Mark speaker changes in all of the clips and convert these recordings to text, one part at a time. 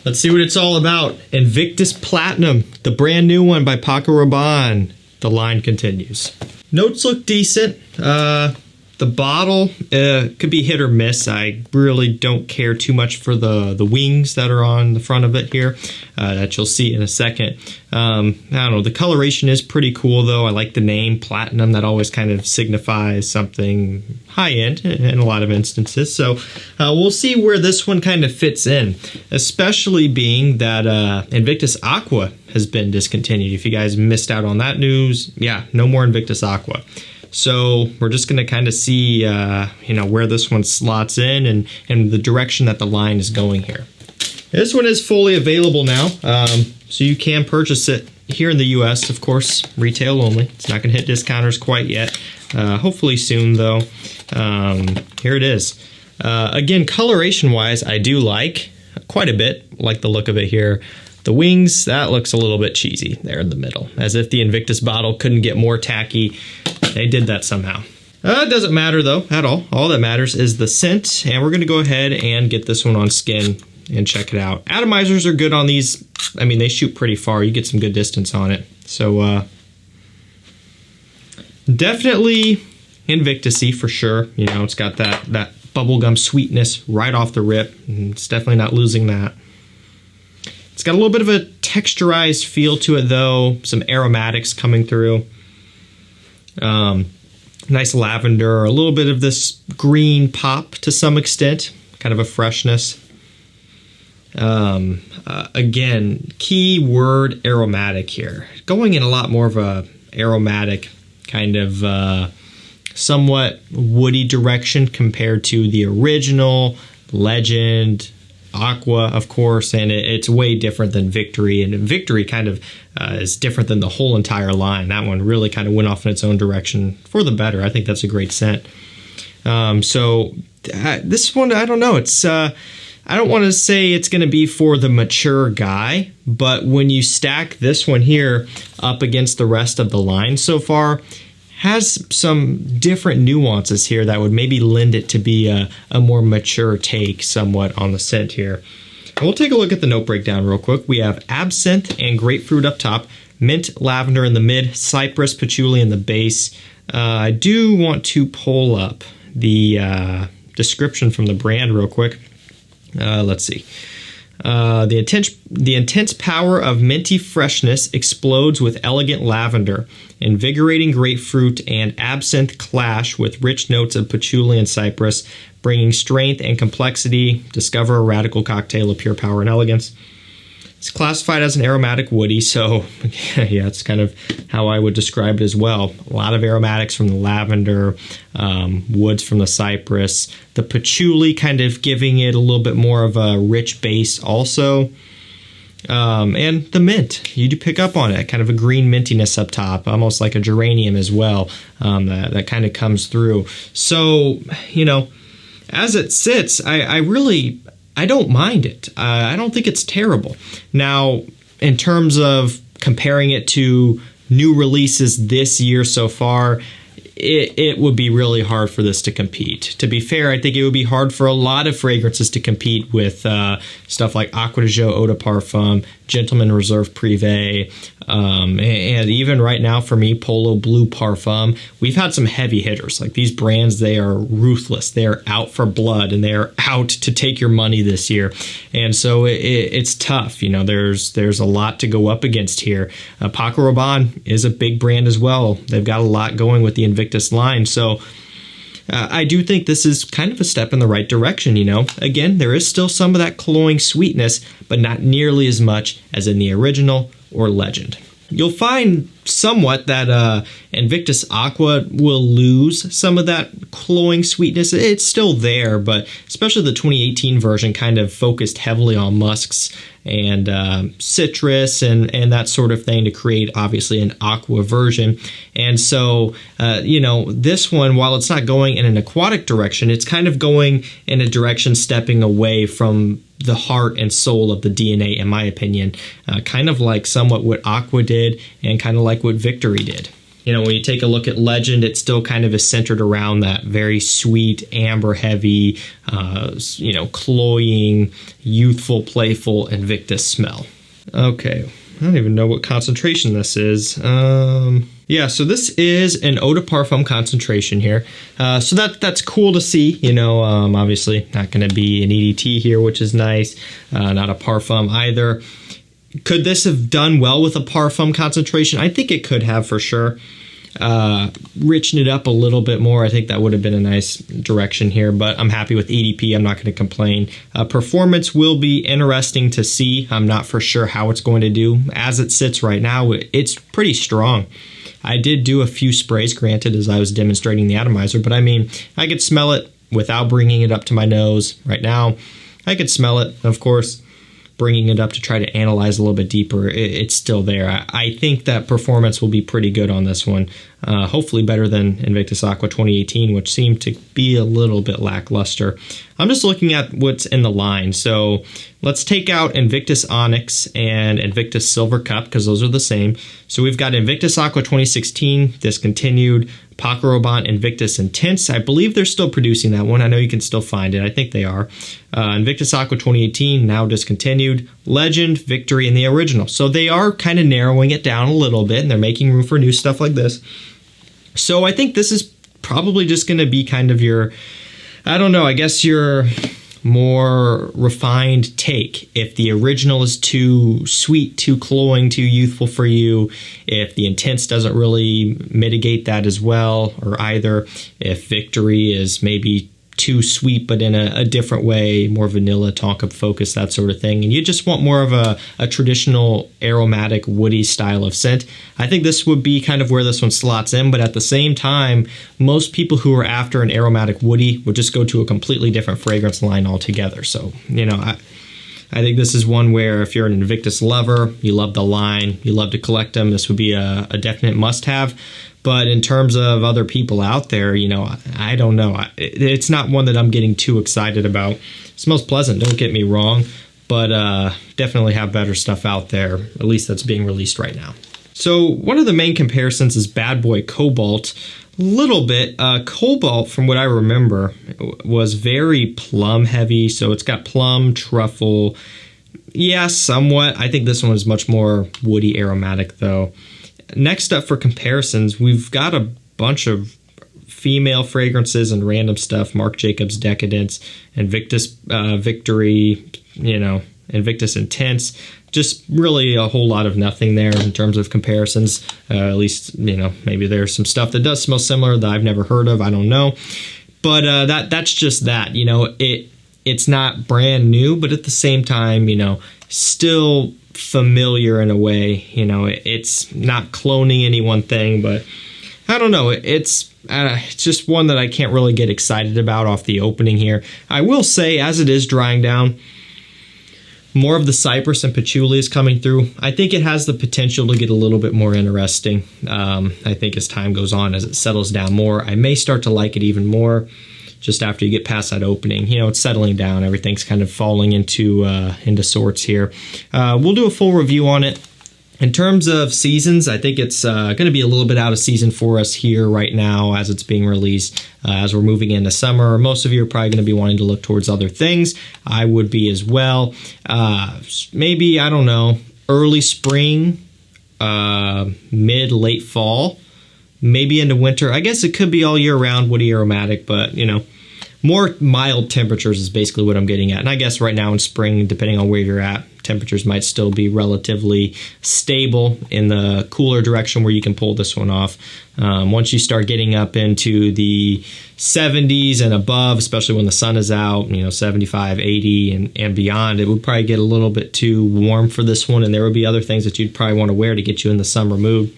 Speaker 1: Let's see what it's all about. Invictus Platinum, the brand new one by Paco Rabanne. The line continues. Notes look decent. The bottle could be hit or miss. I really don't care too much for the wings that are on the front of it here that you'll see in a second. I don't know. The coloration is pretty cool, though. I like the name Platinum. That always kind of signifies something high-end in a lot of instances. So we'll see where this one kind of fits in, especially being that Invictus Aqua has been discontinued. If you guys missed out on that news, yeah, no more Invictus Aqua. So we're just going to kind of see, where this one slots in and the direction that the line is going here. This one is fully available now, so you can purchase it here in the U.S., of course, retail only. It's not going to hit discounters quite yet. Hopefully soon, though. Here it is. Again, coloration-wise, I do like quite a bit. Like the look of it here. The wings, that looks a little bit cheesy there in the middle. As if the Invictus bottle couldn't get more tacky. They did that somehow. It doesn't matter, though, at all. All that matters is the scent, and we're going to go ahead and get this one on skin and check it out. Atomizers are good on these. I mean, they shoot pretty far. You get some good distance on it. So, definitely Invictus-y for sure. You know, it's got that bubblegum sweetness right off the rip. It's definitely not losing that. It's got a little bit of a texturized feel to it, though. Some aromatics coming through. Nice lavender, a little bit of this green pop to some extent, kind of a freshness. Again, key word aromatic here. Going in a lot more of a aromatic kind of somewhat woody direction compared to the original Legend, Aqua, of course, and it's way different than Victory, and Victory kind of is different than the whole entire line. That one really kind of went off in its own direction for the better. I think that's a great scent. This one, I don't know. It's I don't want to say it's going to be for the mature guy, but when you stack this one here up against the rest of the line so far, has some different nuances here that would maybe lend it to be a more mature take somewhat on the scent here. And we'll take a look at the note breakdown real quick. We have absinthe and grapefruit up top, mint, lavender in the mid, cypress, patchouli in the base. I do want to pull up the description from the brand real quick. Let's see. The intense power of minty freshness explodes with elegant lavender. Invigorating grapefruit and absinthe clash with rich notes of patchouli and cypress, bringing strength and complexity. Discover a radical cocktail of pure power and elegance. It's classified as an aromatic woody, so yeah, it's kind of how I would describe it as well. A lot of aromatics from the lavender, woods from the cypress, the patchouli kind of giving it a little bit more of a rich base also. And the mint, you do pick up on it, kind of a green mintiness up top, almost like a geranium as well, that kind of comes through. So, you know, as it sits, I don't mind it. I don't think it's terrible. Now, in terms of comparing it to new releases this year so far, it would be really hard for this to compete. To be fair, I think it would be hard for a lot of fragrances to compete with stuff like Aqua de Joe Eau De Parfum, Gentleman Reserve Privé, and even right now for me, Polo Blue Parfum. We've had some heavy hitters. Like these brands, they are ruthless. They are out for blood, and they are out to take your money this year. And so it's tough. You know, there's a lot to go up against here. Paco Rabanne is a big brand as well. They've got a lot going with the Invictus line. So I do think this is kind of a step in the right direction, you know. Again, there is still some of that cloying sweetness, but not nearly as much as in the original or Legend. You'll find somewhat that Invictus Aqua will lose some of that cloying sweetness. It's still there, but especially the 2018 version kind of focused heavily on musks and citrus and that sort of thing to create, obviously, an aqua version. And so, you know, this one, while it's not going in an aquatic direction, it's kind of going in a direction stepping away from the heart and soul of the DNA, in my opinion. Kind of like somewhat what Aqua did and kind of like what Victory did. when you take a look at Legend, it still kind of is centered around that very sweet, amber-heavy, cloying, youthful, playful Invictus smell. Okay, I don't even know what concentration this is. Yeah, so this is an Eau De Parfum Concentration here. So that's cool to see. Obviously not going to be an EDT here, which is nice. Not a Parfum either. Could this have done well with a Parfum concentration? I think it could have for sure. Richen it up a little bit more. I think that would have been a nice direction here, but I'm happy with EDP. I'm not going to complain. Performance will be interesting to see. I'm not for sure how it's going to do. As it sits right now, it's pretty strong. I did do a few sprays, granted, as I was demonstrating the atomizer, but I mean, I could smell it without bringing it up to my nose right now. I could smell it, of course. Bringing it up to try to analyze a little bit deeper, it's still there. I think that performance will be pretty good on this one. Hopefully better than Invictus Aqua 2018, which seemed to be a little bit lackluster. I'm just looking at what's in the line. So let's take out Invictus Onyx and Invictus Silver Cup, because those are the same. So we've got Invictus Aqua 2016, discontinued. Paco Rabanne Invictus Intense. I believe they're still producing that one. I know you can still find it. I think they are. Invictus Aqua 2018, now discontinued. Legend, Victory, and the original. So they are kind of narrowing it down a little bit, and they're making room for new stuff like this. So I think this is probably just going to be kind of your, I don't know, I guess your more refined take. If the original is too sweet, too cloying, too youthful for you, if the Intense doesn't really mitigate that as well, or either, if Victory is maybe too sweet but in a different way, more vanilla, tonka focus, that sort of thing, and you just want more of a traditional aromatic woody style of scent, I think this would be kind of where this one slots in. But at the same time, most people who are after an aromatic woody would just go to a completely different fragrance line altogether. So I think this is one where if you're an Invictus lover, you love the line, you love to collect them, this would be a definite must-have. But in terms of other people out there, I don't know. It's not one that I'm getting too excited about. It smells pleasant, don't get me wrong, but definitely have better stuff out there, at least that's being released right now. So one of the main comparisons is Bad Boy Cobalt. A little bit. Cobalt, from what I remember, was very plum heavy, so it's got plum, truffle, yeah, somewhat. I think this one is much more woody aromatic, though. Next up for comparisons, we've got a bunch of female fragrances and random stuff. Marc Jacobs Decadence, Invictus Victory, Invictus Intense. Just really a whole lot of nothing there in terms of comparisons. At least, maybe there's some stuff that does smell similar that I've never heard of. I don't know. But that's just that. It's not brand new, but at the same time, still familiar in a way. It's not cloning any one thing, but I don't know. It's just one that I can't really get excited about off the opening here. I will say, as it is drying down, more of the cypress and patchouli is coming through. I think it has the potential to get a little bit more interesting. I think as time goes on, as it settles down more, I may start to like it even more. Just after you get past that opening, it's settling down. Everything's kind of falling into sorts here. We'll do a full review on it. In terms of seasons, I think it's going to be a little bit out of season for us here right now as it's being released. As we're moving into summer, most of you are probably going to be wanting to look towards other things. I would be as well. Maybe, I don't know, early spring, mid, late fall, maybe into winter. I guess it could be all year round, woody aromatic, but, more mild temperatures is basically what I'm getting at. And I guess right now in spring, depending on where you're at, temperatures might still be relatively stable in the cooler direction where you can pull this one off. Once you start getting up into the 70s and above, especially when the sun is out, 75, 80 and beyond, it would probably get a little bit too warm for this one, and there would be other things that you'd probably want to wear to get you in the summer mood.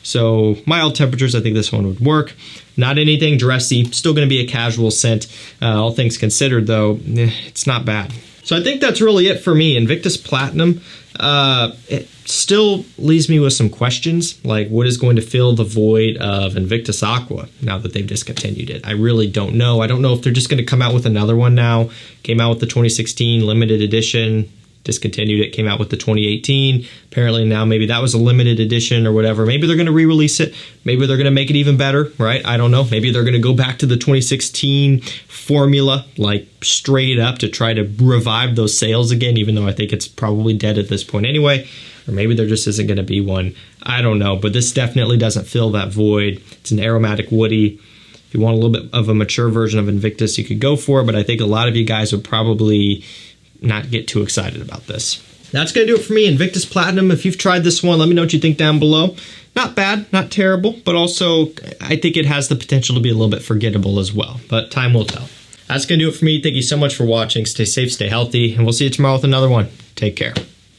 Speaker 1: So mild temperatures, I think this one would work. Not anything dressy, still going to be a casual scent. All things considered, though, it's not bad. So I think that's really it for me. Invictus Platinum, it still leaves me with some questions, like what is going to fill the void of Invictus Aqua now that they've discontinued it? I really don't know. I don't know if they're just going to come out with another one now. Came out with the 2016 limited edition, discontinued it, came out with the 2018. Apparently now maybe that was a limited edition or whatever. Maybe they're going to re-release it. Maybe they're going to make it even better, right? I don't know. Maybe they're going to go back to the 2016 formula, like straight up, to try to revive those sales again, even though I think it's probably dead at this point anyway. Or maybe there just isn't going to be one. I don't know. But this definitely doesn't fill that void. It's an aromatic woody. If you want a little bit of a mature version of Invictus, you could go for it. But I think a lot of you guys would probably not get too excited about this. That's going to do it for me, Invictus Platinum. If you've tried this one, let me know what you think down below. Not bad, not terrible, but also I think it has the potential to be a little bit forgettable as well. But time will tell. That's going to do it for me. Thank you so much for watching. Stay safe, stay healthy, and we'll see you tomorrow with another one. Take care.